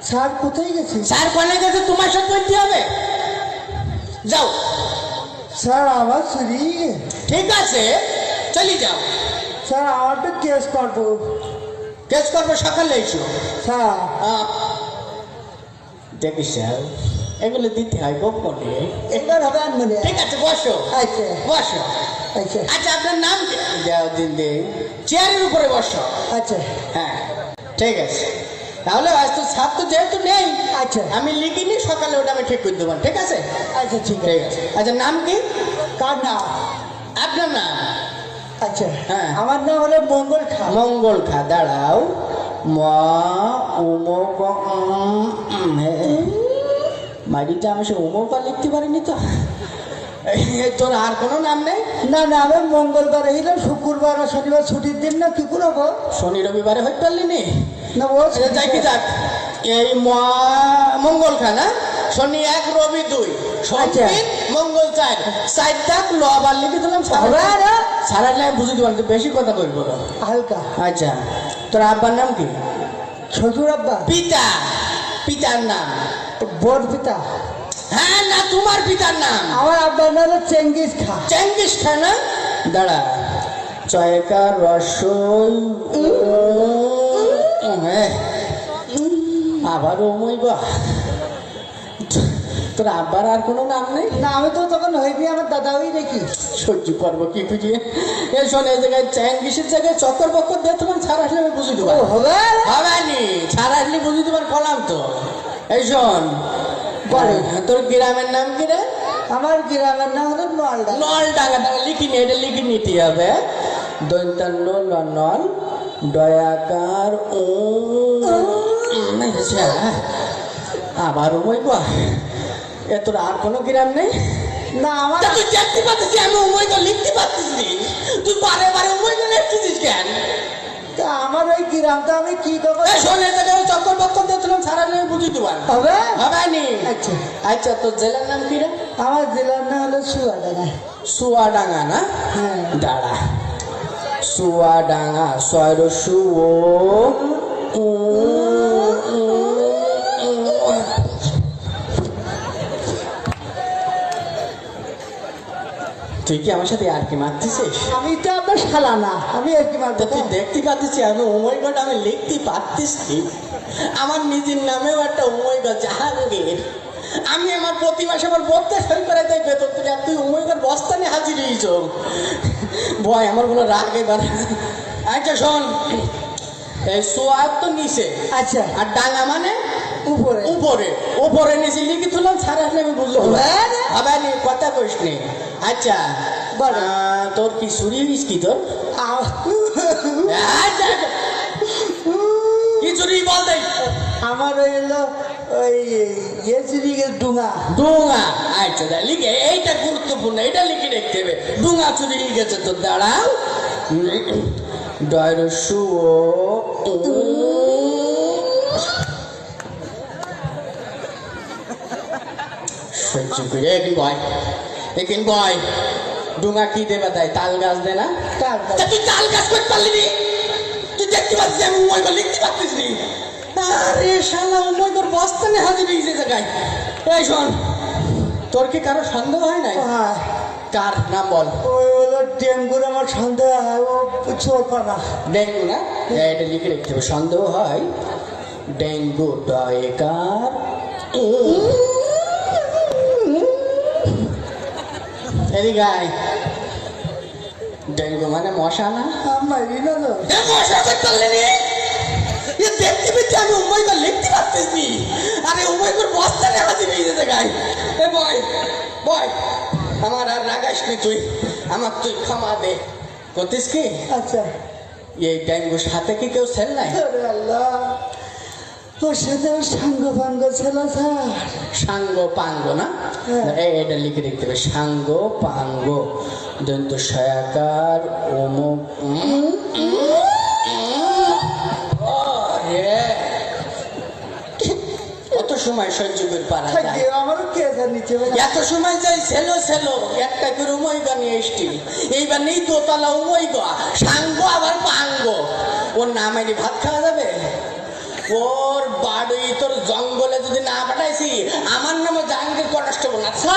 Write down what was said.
Sir কোথায় গেছে? Sir কোনে গেছে তোমার সাথে বলতে হবে। যাও। স্যার আমার চুরি। ঠিক আছে চলে যাও। স্যার আমার তো কেস করবো। কেস করবো সকালে এসো। স্যার দেখিস স্যার এগুলো দিতে হয় গোপনে। এবার হবে আনমনে। ঠিক আছে বসো। আচ্ছা বসো। আচ্ছা আচ্ছা আপনার নাম কি? দাও দিন দে। চেয়ারের উপরে বসো। আচ্ছা হ্যাঁ ঠিক আছে। তাহলে আজ তো ছাদ তো যেহেতু নেই, আচ্ছা আমি লিখিনি, সকালে ওটা আমি ঠিক করে দেবো। ঠিক আছে আচ্ছা ঠিক ঠিক আছে। আচ্ছা নাম কি? কার নাম? আপনার নাম? আচ্ছা হ্যাঁ আমার নাম হলো মঙ্গল খা। মঙ্গল খা। দাঁড়াও। মাটিটা আমি সে উমকা লিখতে পারিনি তো। তোর আর কোনো নাম নেই? না না আমি মঙ্গলবার হইলে শুক্রবার আর শনিবার ছুটির দিন না কি করবো? শনি রবিবারে হইতে পারলি নি না ও যাই কি যাক। এই মঙ্গল খা না? শনি 1 রবি 2 সোমদিন মঙ্গল 4 দাগ ল আবার লিখে দিলাম। সারা আমি বুঝে দিলাম বেশি কথা বলবো হালকা। আচ্ছা তোর আব্বার নাম কি? শ্বশুর আব্বা। পিতা? পিতার নাম? বড় পিতা। হ্যাঁ না তোমার পিতার নাম? আমার আব্বার নাম হলো চেঙ্গিস খা। চেঙ্গিস খা না? দাঁড়া। চয়কার রসই আবার ওমই বা। তোর আব্বার আর কোনো নাম নেই? না আমি তো তখন হইবি আমার দাদা হই দেখি। সহ্য করবো কি খুঁজিয়ে। এ শোন এই জায়গায় চ্যাঙ্গিসের জায়গায় চক্কর বক্কর দিয়ে তোমার ছাড় আসলে আমি বুঝি দেবো। হবে হবেনি, ছাড় আসলে বুঝি দেবার কলাম তো। এই শোন বলে তোর গ্রামের নাম কি রে? আমার গ্রামের নাম হলো নলডা। নলডাঙ্গা। টাকা লিখি নি, এটা লিখে নিতে হবে। দৈন্তান্ন নল দয়াকার ও আবার ওই বা। এ তোর আর কোনো গ্রাম নেই? না আমার তুই দেখতে পাচ্ছিস আমি ওই তো লিখতে পারছিস নি, তুই বারে বারে ওই তো লিখতেছিস কেন? আমার ওই গ্রামটা আমি কি করবো? শোনে চক্কর বক্কর দিয়েছিলাম সারা বুঝি দেবার হবে হবে নি। আচ্ছা আচ্ছা তোর জেলার নাম কি রে? আমার জেলার নাম হলো চুয়াডাঙ্গা। চুয়াডাঙ্গা না? হ্যাঁ দাঁড়া। চুয়াডাঙ্গা ছয়ের শুয়ো তুই কি আমার সাথে আর কি মারতেছিস? আমি তো আপনার শালা না, আমি আর কি মারবো? তুই দেখতে পাচ্ছিস আমি উময়গড় আমি লিখতে পারতেছি। আমার নিজের নামেও একটা উময়গড় জাহাঙ্গীর। আমি আমার প্রতি মাসে আমার বক্তা সই করে দেয় বেতন তুলে, আর তুই উময়গড় বস্তানে হাজির হয়েছ। ভয় আমার কোনো রাগ এবার। আচ্ছা শোন, এই সোয়াদ তো নিচে, আচ্ছা আর ডাঙা মানে উপরে। উপরে উপরে নিচে লিখে তুললাম ছাড়া আসলে আমি বুঝলো আবার কথা কইস নি। আচ্ছা তোর কি চুরি হইস কি তোর? কি চুরি বল দেখ। আমার হইলো ওই ইয়ে চুরি ডুঙা। ডুঙা? আচ্ছা লিখে, এইটা গুরুত্বপূর্ণ, এটা লিখে দেখতে হবে। ডুঙা চুরি গেছে তোর। দাঁড়াও। ডয়ের শুয়ো সহ্য করে একিন বয়, একিন বয়। ডুঙা কি দেবে তাই? তাল গাছ দে না? তুই তাল গাছ করতে পারলি নি? তুই দেখতে পাচ্ছিস আমি উময়গড় লিখতে পারতিস নি? আরে শালা উময়গড় বস্তানে হাজির হয়েছে জায়গায়। এই শোন, তোর কি কারো সন্দেহ হয় নাই? কার নাম বল? ওই হলো ডেঙ্গুর আমার সন্দেহ হয়, ও চোর পানা। ডেঙ্গু না? এটা লিখে রাখতে হবে। সন্দেহ হয় ডেঙ্গু ডয়কার এদিকে আয়। ডেঙ্গু মানে মশা না? মারি না তো। মশা করতে পারলে নি? দেখতে পেয়েছি আমি উময়গড় লিখতে পারতিস নি? আরে উময়গড় বস্তানে হাজির হয়ে যেতে গাই। এ বয় বয়, আমার আর রাগাস নি তুই, আমার তুই ক্ষমা দে। করতিস কি? আচ্ছা এই ডেঙ্গুর সাথে কি কেউ ছেল নাই? আল্লাহ, ওর সাথে সাঙ্গ ভাঙ্গ ছিল স্যার। সাঙ্গ পাঙ্গ না? এটা লিখে দেখতে হবে। সাঙ্গ পাঙ্গ দন্ত সয়াকার অমুক। কত সময় সহ্য করে পারা যায়? আমারও কে জানিছে এত সময় যাই ছেলো ছেলো একটা করে উময়গা নিয়ে এসছি। এইবার নেই দোতলা উময়গা, সাঙ্গ আবার পাঙ্গ। ওর নাম ভাত খাওয়া যাবে? ওর বাড়ি তোর জঙ্গল আমার নামও জাহাঙ্গীর কনস্টেবল। আচ্ছা